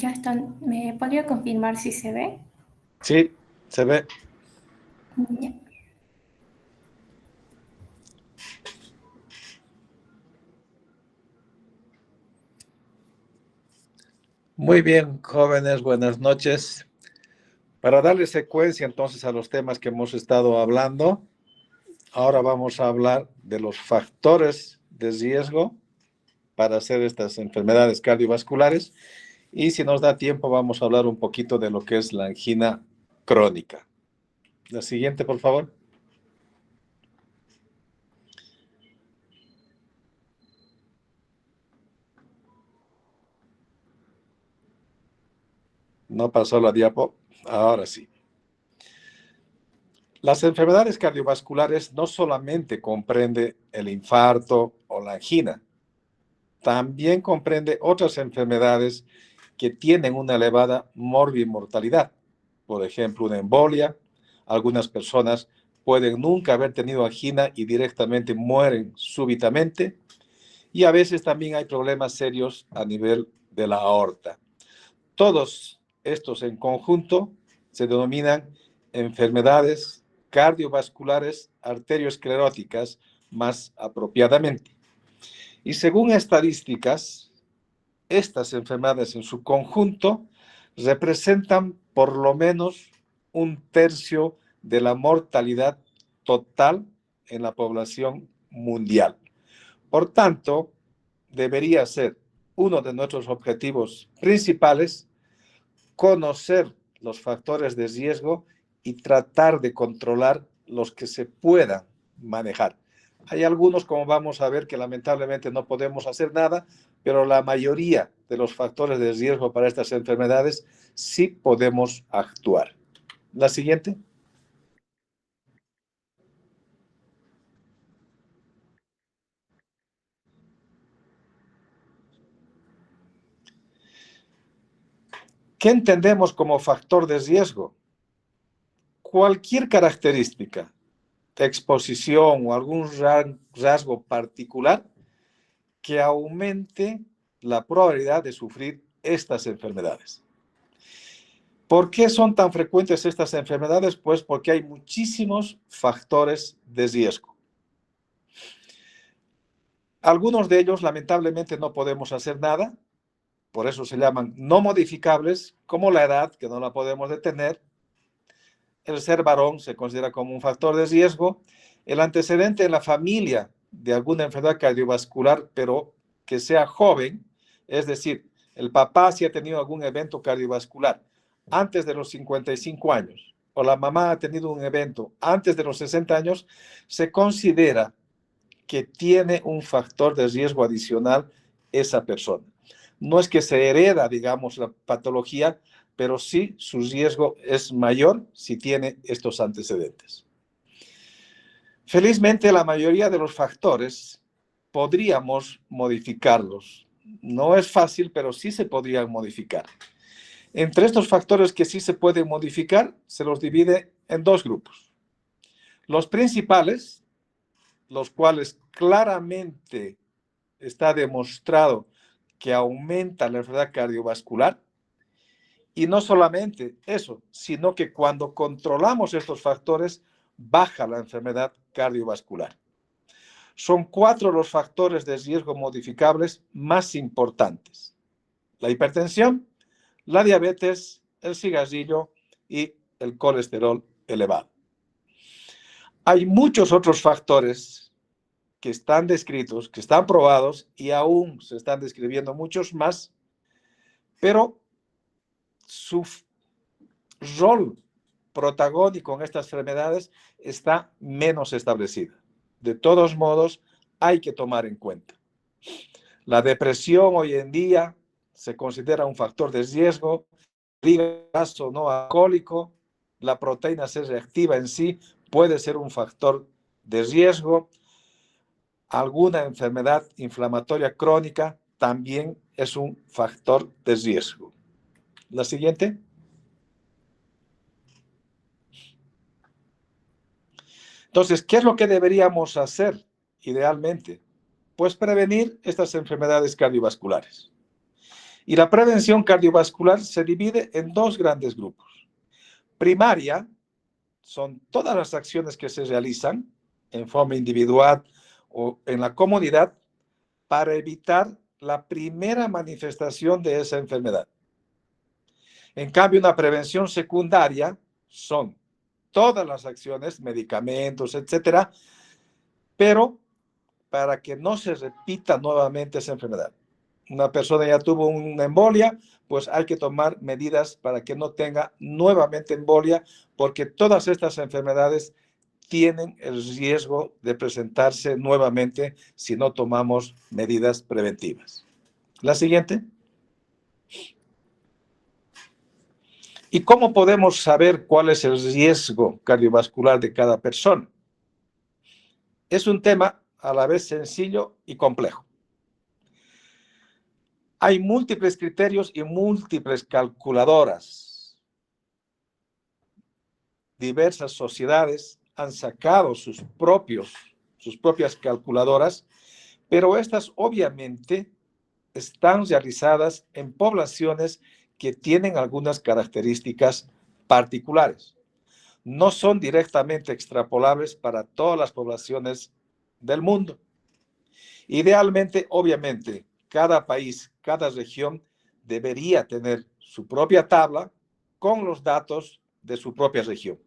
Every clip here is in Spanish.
Ya están. ¿Me podría confirmar si se ve? Sí, se ve. Ya. Muy bien, jóvenes, buenas noches. Para darle secuencia entonces a los temas que hemos estado hablando, ahora vamos a hablar de los factores de riesgo para hacer estas enfermedades cardiovasculares y si nos da tiempo vamos a hablar un poquito de lo que es la angina crónica. La siguiente, por favor. No pasó la diapo. Ahora sí. Las enfermedades cardiovasculares no solamente comprende el infarto o la angina, también comprende otras enfermedades que tienen una elevada morbimortalidad. Por ejemplo, una embolia. Algunas personas pueden nunca haber tenido angina y directamente mueren súbitamente. Y a veces también hay problemas serios a nivel de la aorta. Todos estos en conjunto se denominan enfermedades cardiovasculares arterioscleróticas más apropiadamente. Y según estadísticas, estas enfermedades en su conjunto representan por lo menos un tercio de la mortalidad total en la población mundial. Por tanto, debería ser uno de nuestros objetivos principales conocer los factores de riesgo y tratar de controlar los que se puedan manejar. Hay algunos, como vamos a ver, que lamentablemente no podemos hacer nada, pero la mayoría de los factores de riesgo para estas enfermedades sí podemos actuar. La siguiente. ¿Qué entendemos como factor de riesgo? Cualquier característica, exposición o algún rasgo particular que aumente la probabilidad de sufrir estas enfermedades. ¿Por qué son tan frecuentes estas enfermedades? Pues porque hay muchísimos factores de riesgo. Algunos de ellos, lamentablemente, no podemos hacer nada, por eso se llaman no modificables, como la edad, que no la podemos detener. El ser varón se considera como un factor de riesgo. El antecedente en la familia de alguna enfermedad cardiovascular, pero que sea joven, es decir, el papá si ha tenido algún evento cardiovascular antes de los 55 años, o la mamá ha tenido un evento antes de los 60 años, se considera que tiene un factor de riesgo adicional esa persona. No es que se hereda, digamos, la patología, pero sí su riesgo es mayor si tiene estos antecedentes. Felizmente, la mayoría de los factores podríamos modificarlos. No es fácil, pero sí se podrían modificar. Entre estos factores que sí se pueden modificar, se los divide en dos grupos. Los principales, los cuales claramente está demostrado que aumenta la enfermedad cardiovascular. Y no solamente eso, sino que cuando controlamos estos factores, baja la enfermedad cardiovascular. Son 4 los factores de riesgo modificables más importantes: la hipertensión, la diabetes, el cigarrillo y el colesterol elevado. Hay muchos otros factores que están descritos, que están probados y aún se están describiendo muchos más, pero su rol protagónico en estas enfermedades está menos establecida. De todos modos, hay que tomar en cuenta. La depresión hoy en día se considera un factor de riesgo, el hígado no alcohólico, la proteína C reactiva en sí puede ser un factor de riesgo. Alguna enfermedad inflamatoria crónica también es un factor de riesgo. La siguiente. Entonces, ¿qué es lo que deberíamos hacer idealmente? Pues prevenir estas enfermedades cardiovasculares. Y la prevención cardiovascular se divide en dos grandes grupos. Primaria son todas las acciones que se realizan en forma individual o en la comunidad para evitar la primera manifestación de esa enfermedad. En cambio, una prevención secundaria son todas las acciones, medicamentos, etcétera, pero para que no se repita nuevamente esa enfermedad. Una persona ya tuvo una embolia, pues hay que tomar medidas para que no tenga nuevamente embolia, porque todas estas enfermedades tienen el riesgo de presentarse nuevamente si no tomamos medidas preventivas. La siguiente. ¿Y cómo podemos saber cuál es el riesgo cardiovascular de cada persona? Es un tema a la vez sencillo y complejo. Hay múltiples criterios y múltiples calculadoras. Diversas sociedades han sacado sus propias calculadoras, pero estas obviamente están realizadas en poblaciones que tienen algunas características particulares. No son directamente extrapolables para todas las poblaciones del mundo. Idealmente, obviamente, cada país, cada región debería tener su propia tabla con los datos de su propia región.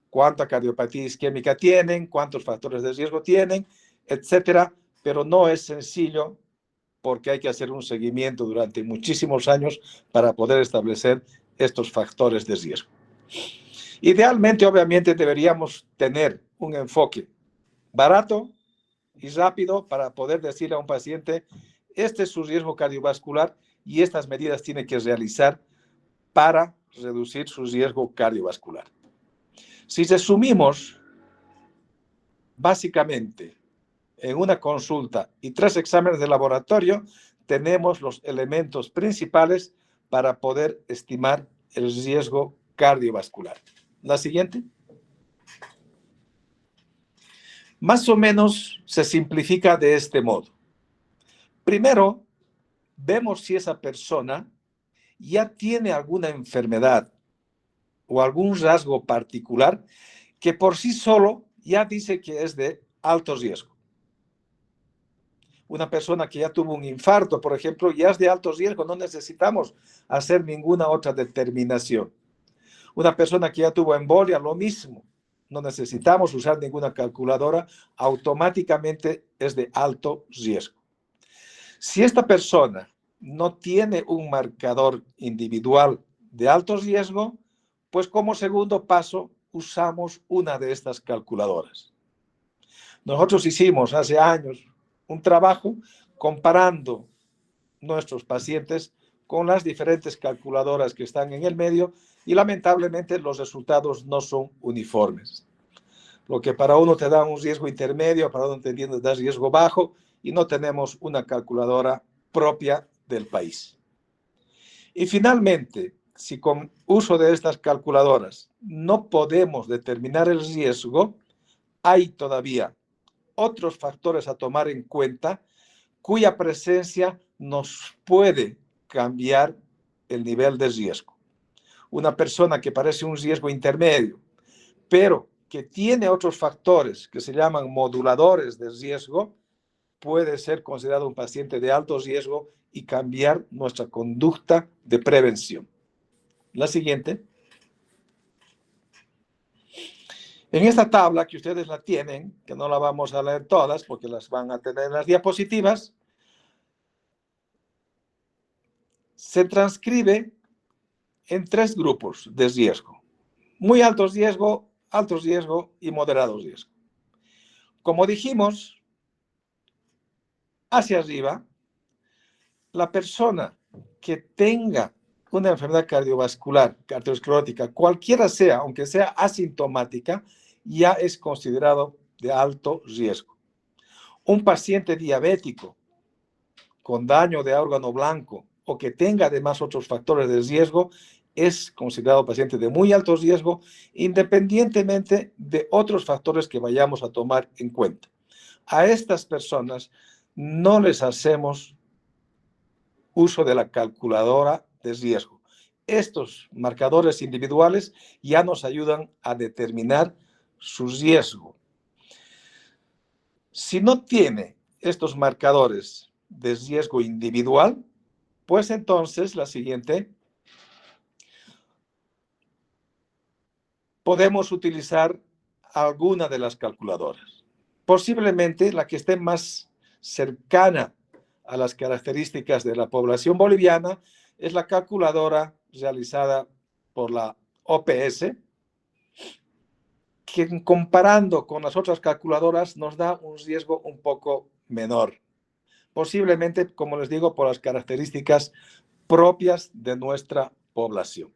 Cuánta cardiopatía isquémica tienen, cuántos factores de riesgo tienen, etcétera, pero no es sencillo porque hay que hacer un seguimiento durante muchísimos años para poder establecer estos factores de riesgo. Idealmente, obviamente, deberíamos tener un enfoque barato y rápido para poder decirle a un paciente, este es su riesgo cardiovascular y estas medidas tiene que realizar para reducir su riesgo cardiovascular. Si resumimos, básicamente, en una consulta y 3 exámenes de laboratorio, tenemos los elementos principales para poder estimar el riesgo cardiovascular. La siguiente. Más o menos se simplifica de este modo. Primero, vemos si esa persona ya tiene alguna enfermedad o algún rasgo particular que por sí solo ya dice que es de alto riesgo. Una persona que ya tuvo un infarto, por ejemplo, ya es de alto riesgo, no necesitamos hacer ninguna otra determinación. Una persona que ya tuvo embolia, lo mismo. No necesitamos usar ninguna calculadora, automáticamente es de alto riesgo. Si esta persona no tiene un marcador individual de alto riesgo, pues como segundo paso usamos una de estas calculadoras. Nosotros hicimos hace años un trabajo comparando nuestros pacientes con las diferentes calculadoras que están en el medio y lamentablemente los resultados no son uniformes. Lo que para uno te da un riesgo intermedio, para uno te da riesgo bajo y no tenemos una calculadora propia del país. Y finalmente, si con uso de estas calculadoras no podemos determinar el riesgo, hay todavía otros factores a tomar en cuenta cuya presencia nos puede cambiar el nivel de riesgo. Una persona que parece un riesgo intermedio, pero que tiene otros factores que se llaman moduladores de riesgo, puede ser considerado un paciente de alto riesgo y cambiar nuestra conducta de prevención. La siguiente. En esta tabla que ustedes la tienen, que no la vamos a leer todas porque las van a tener en las diapositivas, se transcribe en 3 grupos de riesgo. Muy alto riesgo y moderado riesgo. Como dijimos, hacia arriba, la persona que tenga una enfermedad cardiovascular, arteriosclerótica, cualquiera sea, aunque sea asintomática, ya es considerado de alto riesgo. Un paciente diabético con daño de órgano blanco o que tenga además otros factores de riesgo es considerado paciente de muy alto riesgo, independientemente de otros factores que vayamos a tomar en cuenta. A estas personas no les hacemos uso de la calculadora de riesgo. Estos marcadores individuales ya nos ayudan a determinar su riesgo. Si no tiene estos marcadores de riesgo individual, pues entonces la siguiente, podemos utilizar alguna de las calculadoras. Posiblemente la que esté más cercana a las características de la población boliviana es la calculadora realizada por la OPS, que comparando con las otras calculadoras nos da un riesgo un poco menor. Posiblemente, como les digo, por las características propias de nuestra población.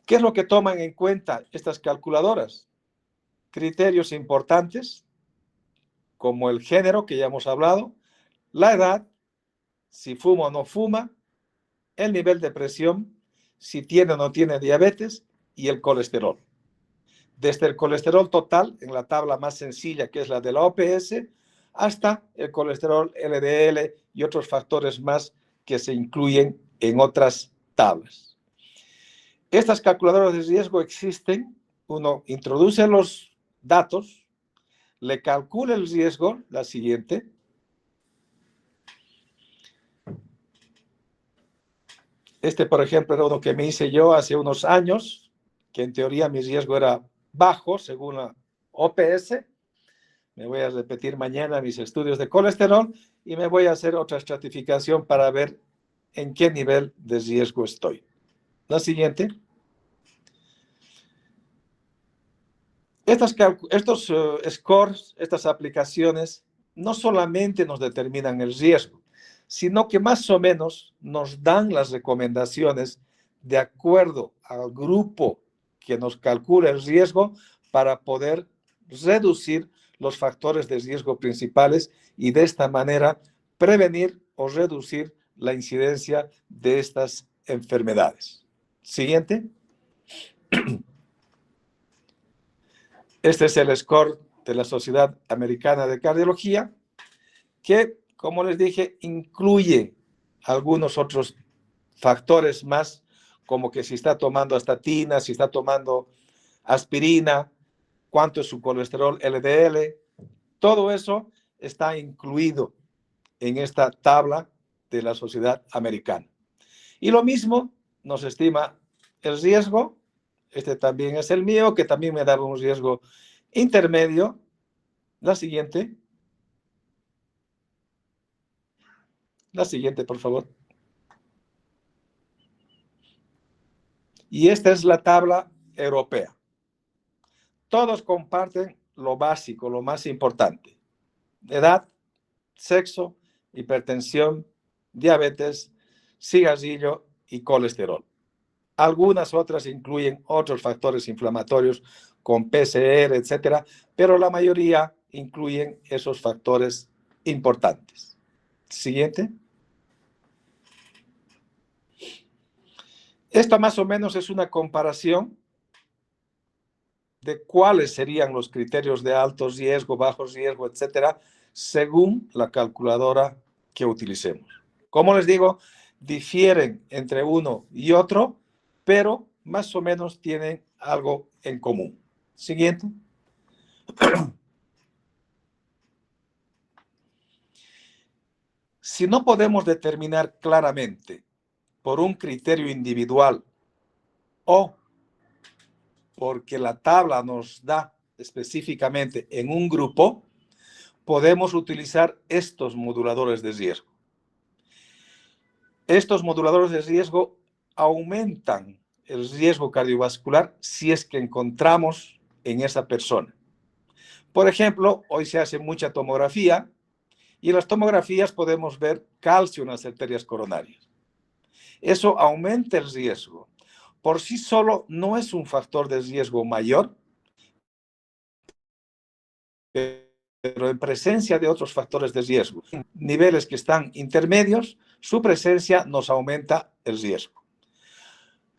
¿Qué es lo que toman en cuenta estas calculadoras? Criterios importantes, como el género, que ya hemos hablado, la edad, si fuma o no fuma, el nivel de presión, si tiene o no tiene diabetes, y el colesterol. Desde el colesterol total, en la tabla más sencilla, que es la de la OPS, hasta el colesterol LDL y otros factores más que se incluyen en otras tablas. Estas calculadoras de riesgo existen. Uno introduce los datos, le calcula el riesgo, la siguiente. Este, por ejemplo, era uno que me hice yo hace unos años, que en teoría mi riesgo era bajo, según la OPS. Me voy a repetir mañana mis estudios de colesterol y me voy a hacer otra estratificación para ver en qué nivel de riesgo estoy. La siguiente. Estos scores, estas aplicaciones, no solamente nos determinan el riesgo, sino que más o menos nos dan las recomendaciones de acuerdo al grupo que nos calcula el riesgo para poder reducir los factores de riesgo principales y de esta manera prevenir o reducir la incidencia de estas enfermedades. Siguiente. Este es el score de la Sociedad Americana de Cardiología, que, como les dije, incluye algunos otros factores más, como que si está tomando estatina, si está tomando aspirina, cuánto es su colesterol LDL. Todo eso está incluido en esta tabla de la Sociedad Americana. Y lo mismo nos estima el riesgo. Este también es el mío, que también me daba un riesgo intermedio. La siguiente. La siguiente, por favor. Y esta es la tabla europea. Todos comparten lo básico, lo más importante. Edad, sexo, hipertensión, diabetes, cigarrillo y colesterol. Algunas otras incluyen otros factores inflamatorios con PCR, etcétera, pero la mayoría incluyen esos factores importantes. Siguiente. Esta más o menos es una comparación de cuáles serían los criterios de alto riesgo, bajo riesgo, etcétera, según la calculadora que utilicemos. Como les digo, difieren entre uno y otro, pero más o menos tienen algo en común. Siguiente. Si no podemos determinar claramente por un criterio individual o porque la tabla nos da específicamente en un grupo, podemos utilizar estos moduladores de riesgo. Estos moduladores de riesgo aumentan el riesgo cardiovascular si es que encontramos en esa persona. Por ejemplo, hoy se hace mucha tomografía y en las tomografías podemos ver calcio en las arterias coronarias. Eso aumenta el riesgo. Por sí solo no es un factor de riesgo mayor, pero en presencia de otros factores de riesgo, niveles que están intermedios, su presencia nos aumenta el riesgo.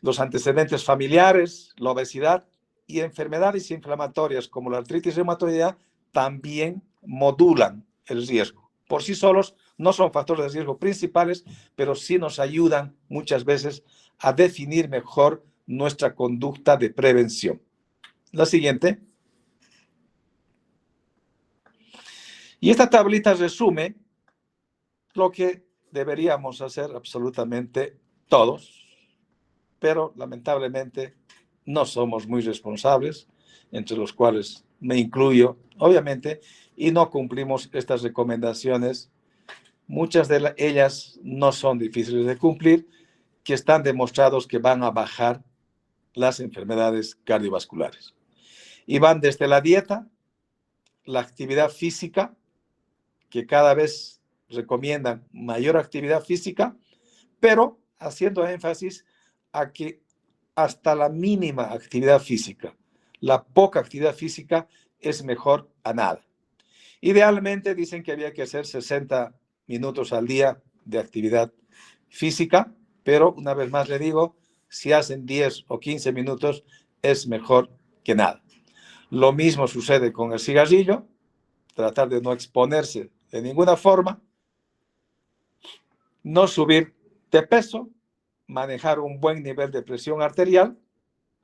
Los antecedentes familiares, la obesidad y enfermedades inflamatorias como la artritis reumatoidea también modulan el riesgo. Por sí solos No son factores de riesgo principales, pero sí nos ayudan muchas veces a definir mejor nuestra conducta de prevención. La siguiente. Y esta tablita resume lo que deberíamos hacer absolutamente todos, pero lamentablemente no somos muy responsables, entre los cuales me incluyo, obviamente, y no cumplimos estas recomendaciones. Muchas de ellas no son difíciles de cumplir, que están demostrados que van a bajar las enfermedades cardiovasculares. Y van desde la dieta, la actividad física, que cada vez recomiendan mayor actividad física, pero haciendo énfasis a que hasta la mínima actividad física, la poca actividad física es mejor a nada. Idealmente dicen que había que hacer 60 minutos al día de actividad física, pero una vez más le digo, si hacen 10 o 15 minutos es mejor que nada. Lo mismo sucede con el cigarrillo, tratar de no exponerse de ninguna forma, no subir de peso, manejar un buen nivel de presión arterial,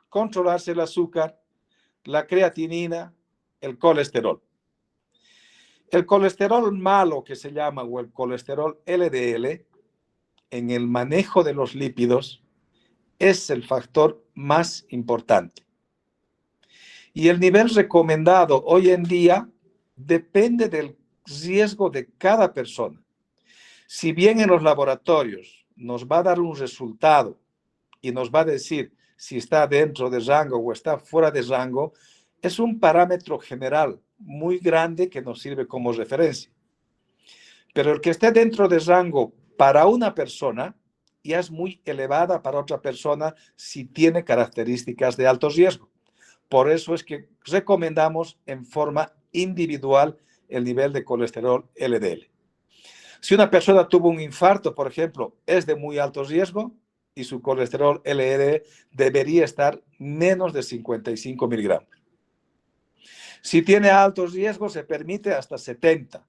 controlarse el azúcar, la creatinina, el colesterol. El colesterol malo que se llama, o el colesterol LDL, en el manejo de los lípidos, es el factor más importante. Y el nivel recomendado hoy en día depende del riesgo de cada persona. Si bien en los laboratorios nos va a dar un resultado y nos va a decir si está dentro de rango o está fuera de rango, es un parámetro general muy grande que nos sirve como referencia. Pero el que esté dentro de rango para una persona ya es muy elevada para otra persona si tiene características de alto riesgo. Por eso es que recomendamos en forma individual el nivel de colesterol LDL. Si una persona tuvo un infarto, por ejemplo, es de muy alto riesgo y su colesterol LDL debería estar menos de 55 miligramos. Si tiene altos riesgos, se permite hasta 70,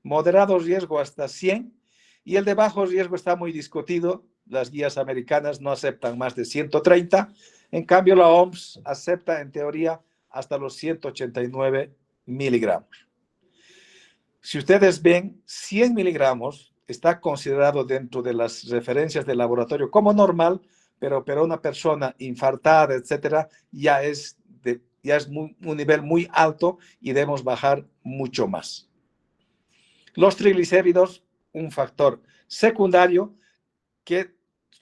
moderado riesgo hasta 100, y el de bajo riesgo está muy discutido. Las guías americanas no aceptan más de 130, en cambio la OMS acepta en teoría hasta los 189 miligramos. Si ustedes ven, 100 miligramos está considerado dentro de las referencias del laboratorio como normal, pero una persona infartada, etcétera, ya es un nivel muy alto y debemos bajar mucho más. Los triglicéridos, un factor secundario que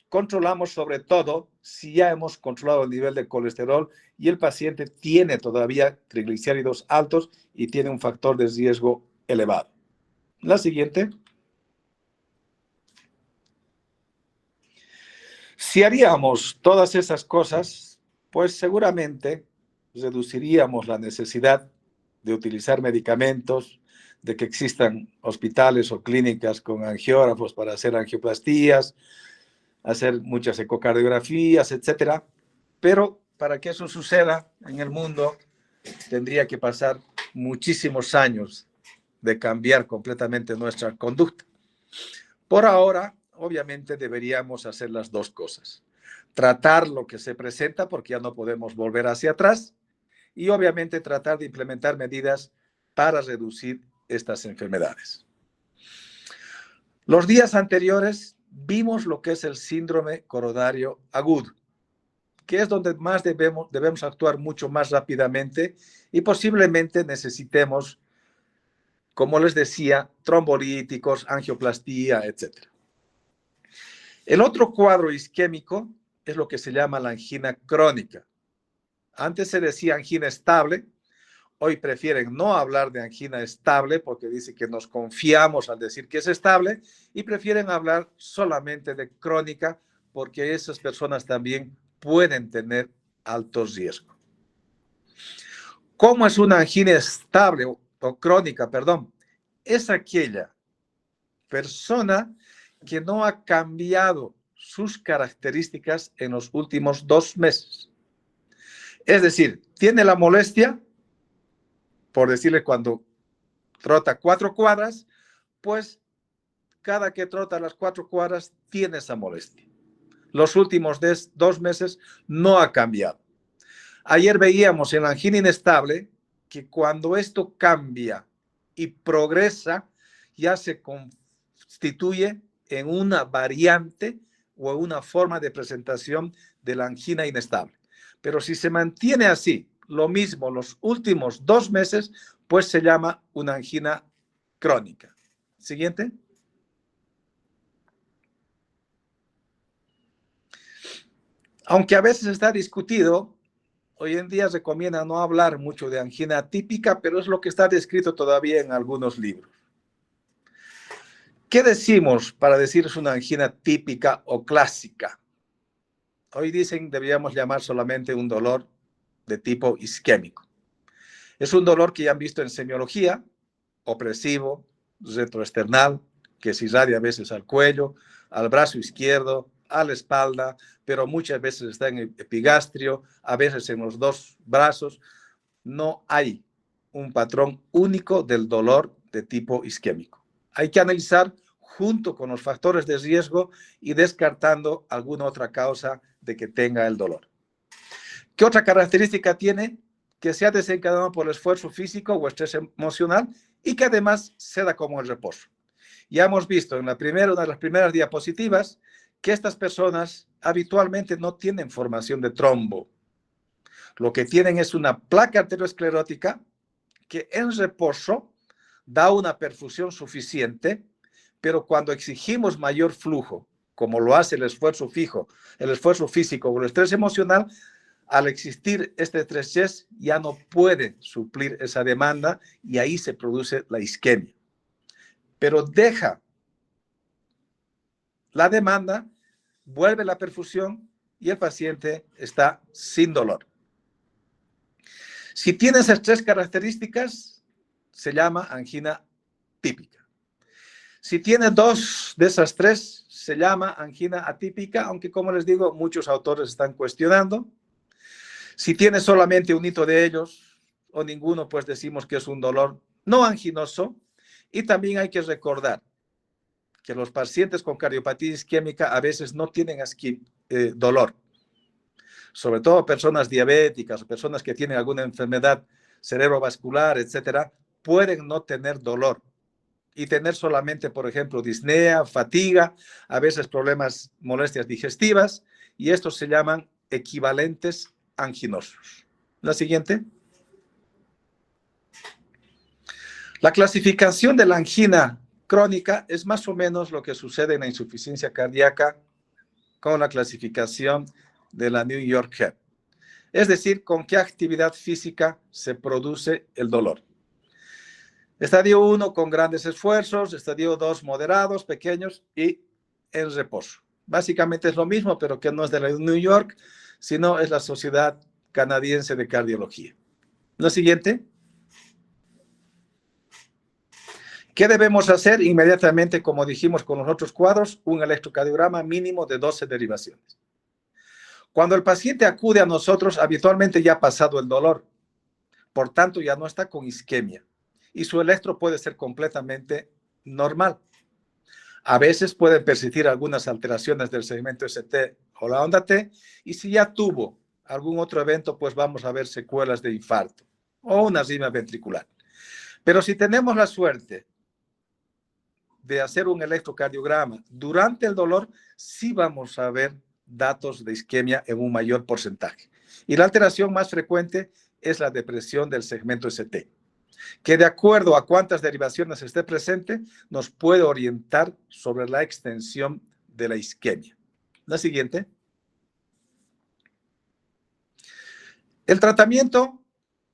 controlamos sobre todo si ya hemos controlado el nivel de colesterol y el paciente tiene todavía triglicéridos altos y tiene un factor de riesgo elevado. La siguiente. Si haríamos todas esas cosas, pues seguramente reduciríamos la necesidad de utilizar medicamentos, de que existan hospitales o clínicas con angiógrafos para hacer angioplastías, hacer muchas ecocardiografías, etcétera. Pero para que eso suceda en el mundo, tendría que pasar muchísimos años de cambiar completamente nuestra conducta. Por ahora, obviamente, deberíamos hacer las dos cosas. Tratar lo que se presenta, porque ya no podemos volver hacia atrás, y obviamente tratar de implementar medidas para reducir estas enfermedades. Los días anteriores vimos lo que es el síndrome coronario agudo, que es donde más debemos actuar mucho más rápidamente y posiblemente necesitemos, como les decía, trombolíticos, angioplastía, etc. El otro cuadro isquémico es lo que se llama la angina crónica. Antes se decía angina estable, hoy prefieren no hablar de angina estable porque dice que nos confiamos al decir que es estable y prefieren hablar solamente de crónica porque esas personas también pueden tener alto riesgo. ¿Cómo es una angina estable o crónica, perdón? Es aquella persona que no ha cambiado sus características en los últimos 2 meses. Es decir, tiene la molestia, por decirle cuando trota 4 cuadras, pues cada que trota las 4 cuadras tiene esa molestia. Los últimos 2 meses no ha cambiado. Ayer veíamos en la angina inestable que cuando esto cambia y progresa, ya se constituye en una variante o una forma de presentación de la angina inestable. Pero si se mantiene así, lo mismo los últimos 2 meses, pues se llama una angina crónica. Siguiente. Aunque a veces está discutido, hoy en día recomienda no hablar mucho de angina atípica, pero es lo que está descrito todavía en algunos libros. ¿Qué decimos para decir es una angina típica o clásica? Hoy dicen deberíamos llamar solamente un dolor de tipo isquémico. Es un dolor que ya han visto en semiología, opresivo, retroesternal, que se irradia a veces al cuello, al brazo izquierdo, a la espalda, pero muchas veces está en el epigastrio, a veces en los 2 brazos. No hay un patrón único del dolor de tipo isquémico. Hay que analizar junto con los factores de riesgo y descartando alguna otra causa de que tenga el dolor. ¿Qué otra característica tiene? Que sea desencadenado por el esfuerzo físico o estrés emocional y que además se da como el reposo. Ya hemos visto en una de las primeras diapositivas que estas personas habitualmente no tienen formación de trombo. Lo que tienen es una placa arteriosclerótica que en reposo da una perfusión suficiente, pero cuando exigimos mayor flujo, como lo hace el esfuerzo físico o el estrés emocional, al existir este estrés ya no puede suplir esa demanda y ahí se produce la isquemia. Pero deja la demanda, vuelve la perfusión y el paciente está sin dolor. Si tiene esas 3 características, se llama angina típica. Si tiene 2 de esas 3, se llama angina atípica, aunque como les digo, muchos autores están cuestionando. Si tiene solamente un hito de ellos o ninguno, pues decimos que es un dolor no anginoso. Y también hay que recordar que los pacientes con cardiopatía isquémica a veces no tienen dolor. Sobre todo personas diabéticas o personas que tienen alguna enfermedad cerebrovascular, etcétera, pueden no tener dolor y tener solamente, por ejemplo, disnea, fatiga, a veces problemas, molestias digestivas, y estos se llaman equivalentes anginosos. La siguiente. La clasificación de la angina crónica es más o menos lo que sucede en la insuficiencia cardíaca con la clasificación de la New York Heart. Es decir, con qué actividad física se produce el dolor. Estadio 1 con grandes esfuerzos, estadio 2 moderados, pequeños y en reposo. Básicamente es lo mismo, pero que no es de la New York, sino es la Sociedad Canadiense de Cardiología. Lo siguiente. ¿Qué debemos hacer? Inmediatamente, como dijimos con los otros cuadros, un electrocardiograma mínimo de 12 derivaciones. Cuando el paciente acude a nosotros, habitualmente ya ha pasado el dolor. Por tanto, ya no está con isquemia. Y su electro puede ser completamente normal. A veces pueden persistir algunas alteraciones del segmento ST o la onda T. Y si ya tuvo algún otro evento, pues vamos a ver secuelas de infarto o una arritmia ventricular. Pero si tenemos la suerte de hacer un electrocardiograma durante el dolor, sí vamos a ver datos de isquemia en un mayor porcentaje. Y la alteración más frecuente es la depresión del segmento ST, que de acuerdo a cuántas derivaciones esté presente, nos puede orientar sobre la extensión de la isquemia. La siguiente. El tratamiento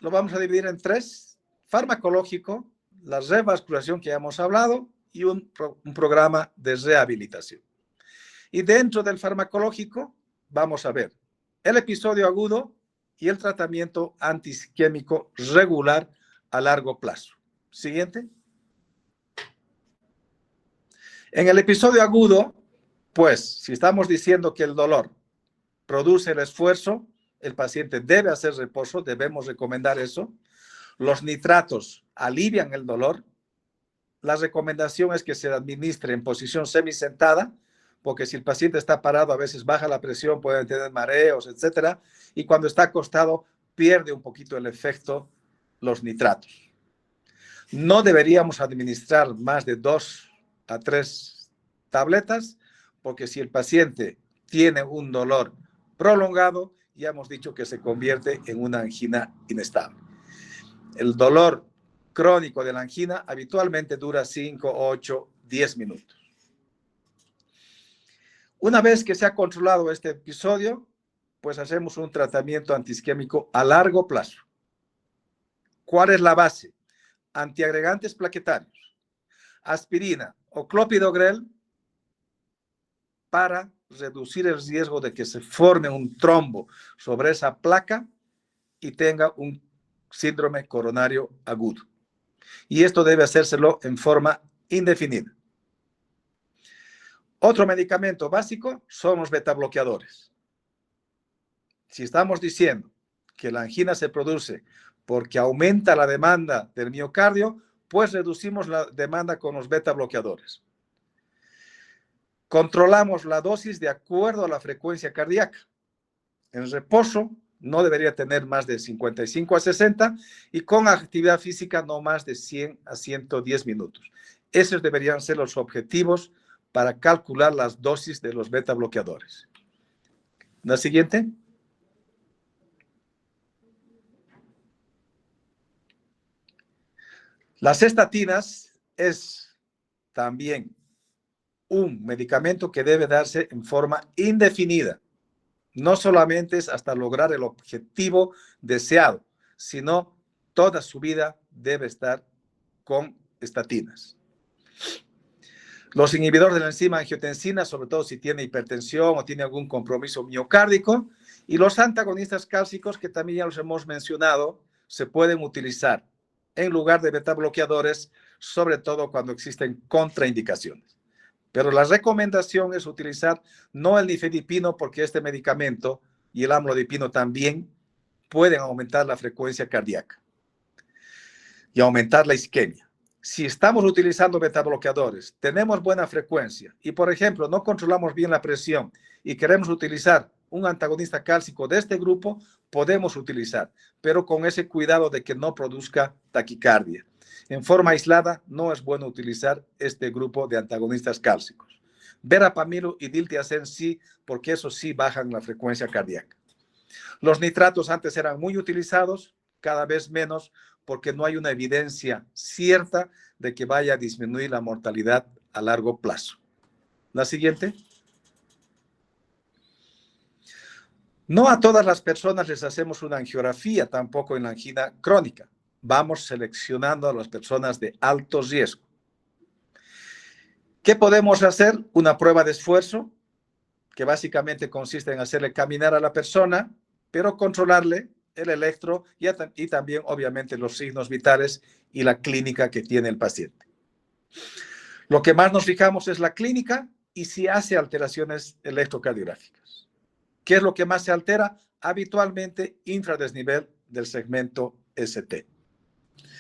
lo vamos a dividir en 3. Farmacológico, la revascularización que ya hemos hablado, y un programa de rehabilitación. Y dentro del farmacológico vamos a ver el episodio agudo y el tratamiento antiisquémico regular a largo plazo. Siguiente. En el episodio agudo, pues, si estamos diciendo que el dolor produce el esfuerzo, el paciente debe hacer reposo, debemos recomendar eso. Los nitratos alivian el dolor, la recomendación es que se administre en posición semisentada, porque si el paciente está parado, a veces baja la presión, pueden tener mareos, etcétera, y cuando está acostado, pierde un poquito el efecto los nitratos. No deberíamos administrar más de 2 a 3 tabletas, porque si el paciente tiene un dolor prolongado, ya hemos dicho que se convierte en una angina inestable. El dolor crónico de la angina habitualmente dura 5, 8, 10 minutos. Una vez que se ha controlado este episodio, pues hacemos un tratamiento antiisquémico a largo plazo. ¿Cuál es la base? Antiagregantes plaquetarios, aspirina o clopidogrel para reducir el riesgo de que se forme un trombo sobre esa placa y tenga un síndrome coronario agudo. Y esto debe hacérselo en forma indefinida. Otro medicamento básico son los betabloqueadores. Si estamos diciendo que la angina se produce porque aumenta la demanda del miocardio, pues reducimos la demanda con los betabloqueadores. Controlamos la dosis de acuerdo a la frecuencia cardíaca. En reposo no debería tener más de 55 a 60 y con actividad física no más de 100 a 110 minutos. Esos deberían ser los objetivos para calcular las dosis de los beta bloqueadores. ¿La siguiente? Las estatinas es también un medicamento que debe darse en forma indefinida. No solamente es hasta lograr el objetivo deseado, sino toda su vida debe estar con estatinas. Los inhibidores de la enzima angiotensina, sobre todo si tiene hipertensión o tiene algún compromiso miocárdico, y los antagonistas cálcicos, que también ya los hemos mencionado, se pueden utilizar en lugar de beta bloqueadores, sobre todo cuando existen contraindicaciones. Pero la recomendación es utilizar no el nifedipino, porque este medicamento y el amlodipino también pueden aumentar la frecuencia cardíaca y aumentar la isquemia. Si estamos utilizando betabloqueadores, tenemos buena frecuencia y, por ejemplo, no controlamos bien la presión y queremos utilizar un antagonista cálcico de este grupo, podemos utilizar, pero con ese cuidado de que no produzca taquicardia. En forma aislada, no es bueno utilizar este grupo de antagonistas cálcicos. Verapamilo y diltiazem sí, porque eso sí bajan la frecuencia cardíaca. Los nitratos antes eran muy utilizados, cada vez menos, porque no hay una evidencia cierta de que vaya a disminuir la mortalidad a largo plazo. La siguiente. No a todas las personas les hacemos una angiografía, tampoco en la angina crónica. Vamos seleccionando a las personas de alto riesgo. ¿Qué podemos hacer? Una prueba de esfuerzo, que básicamente consiste en hacerle caminar a la persona, pero controlarle el electro y también, obviamente, los signos vitales y la clínica que tiene el paciente. Lo que más nos fijamos es la clínica y si hace alteraciones electrocardiográficas. ¿Qué es lo que más se altera? Habitualmente, infradesnivel del segmento ST.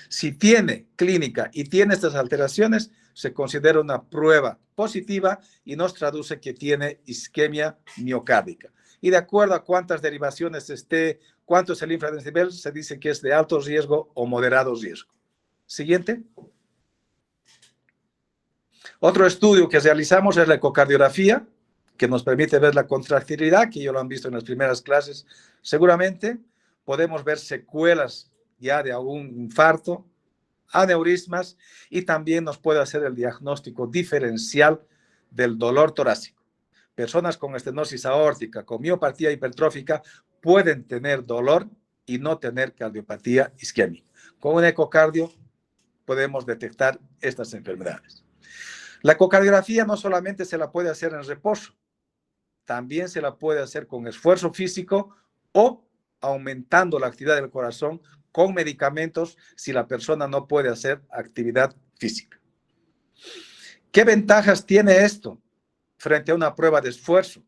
Si tiene clínica y tiene estas alteraciones, se considera una prueba positiva y nos traduce que tiene isquemia miocárdica. Y de acuerdo a cuántas derivaciones esté, cuánto es el infradesnivel, se dice que es de alto riesgo o moderado riesgo. Siguiente. Otro estudio que realizamos es la ecocardiografía, que nos permite ver la contractilidad, que ya lo han visto en las primeras clases. Seguramente podemos ver secuelas ya de algún infarto, aneurismas, y también nos puede hacer el diagnóstico diferencial del dolor torácico. Personas con estenosis aórtica, con miopatía hipertrófica, pueden tener dolor y no tener cardiopatía isquémica. Con un ecocardio podemos detectar estas enfermedades. La ecocardiografía no solamente se la puede hacer en reposo, también se la puede hacer con esfuerzo físico o aumentando la actividad del corazón con medicamentos si la persona no puede hacer actividad física. ¿Qué ventajas tiene esto frente a una prueba de esfuerzo?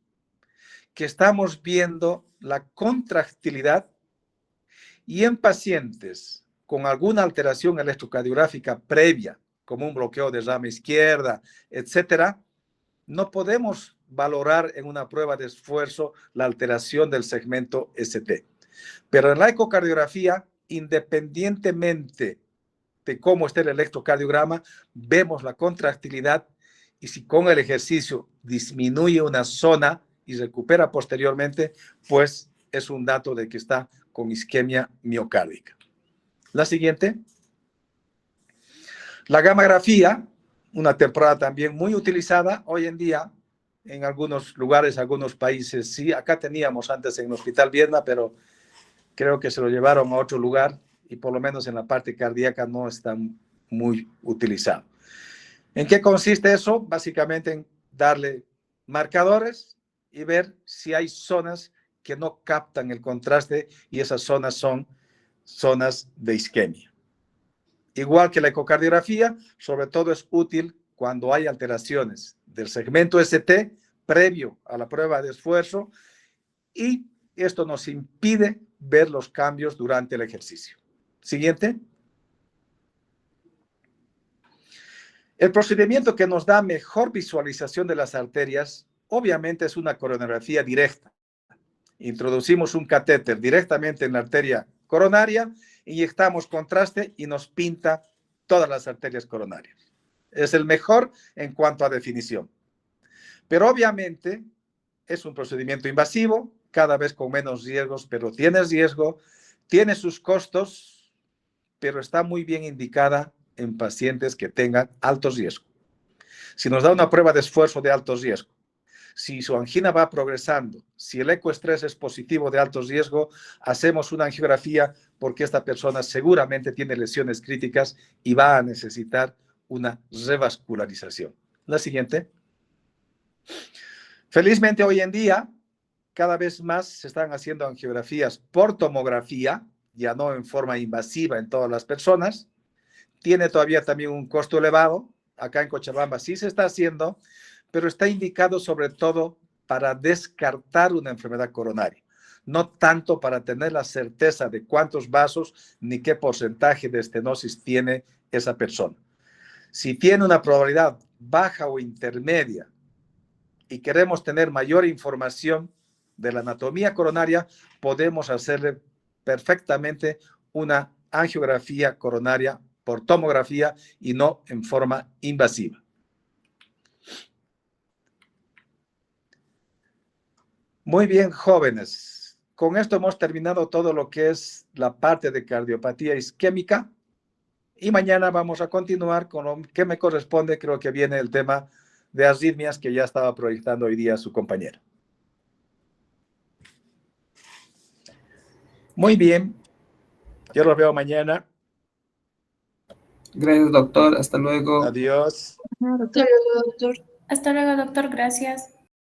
Que estamos viendo la contractilidad y en pacientes con alguna alteración electrocardiográfica previa, como un bloqueo de rama izquierda, etcétera, no podemos valorar en una prueba de esfuerzo la alteración del segmento ST. Pero en la ecocardiografía, independientemente de cómo esté el electrocardiograma, vemos la contractilidad y si con el ejercicio disminuye una zona y recupera posteriormente, pues es un dato de que está con isquemia miocárdica. La siguiente. La gammagrafía, una temporada también muy utilizada hoy en día en algunos lugares, algunos países. Sí, acá teníamos antes en el Hospital Viedma, pero creo que se lo llevaron a otro lugar y por lo menos en la parte cardíaca no está muy utilizado. ¿En qué consiste eso? Básicamente en darle marcadores y ver si hay zonas que no captan el contraste y esas zonas son zonas de isquemia. Igual que la ecocardiografía, sobre todo es útil cuando hay alteraciones del segmento ST previo a la prueba de esfuerzo y esto nos impide ver los cambios durante el ejercicio. Siguiente. El procedimiento que nos da mejor visualización de las arterias, obviamente es una coronografía directa. Introducimos un catéter directamente en la arteria coronaria, inyectamos contraste y nos pinta todas las arterias coronarias. Es el mejor en cuanto a definición. Pero obviamente es un procedimiento invasivo, cada vez con menos riesgos, pero tiene riesgo, tiene sus costos, pero está muy bien indicada en pacientes que tengan alto riesgo. Si nos da una prueba de esfuerzo de alto riesgo, si su angina va progresando, si el ecoestrés es positivo de alto riesgo, hacemos una angiografía porque esta persona seguramente tiene lesiones críticas y va a necesitar una revascularización. La siguiente. Felizmente hoy en día, cada vez más se están haciendo angiografías por tomografía, ya no en forma invasiva en todas las personas. Tiene todavía también un costo elevado. Acá en Cochabamba sí se está haciendo, pero está indicado sobre todo para descartar una enfermedad coronaria, no tanto para tener la certeza de cuántos vasos ni qué porcentaje de estenosis tiene esa persona. Si tiene una probabilidad baja o intermedia y queremos tener mayor información de la anatomía coronaria, podemos hacerle perfectamente una angiografía coronaria por tomografía y no en forma invasiva. Muy bien, jóvenes. Con esto hemos terminado todo lo que es la parte de cardiopatía isquémica y mañana vamos a continuar con lo que me corresponde. Creo que viene el tema de arritmias que ya estaba proyectando hoy día su compañero. Muy bien. Yo los veo mañana. Gracias, doctor. Hasta luego. Adiós. Hasta luego, doctor. Gracias.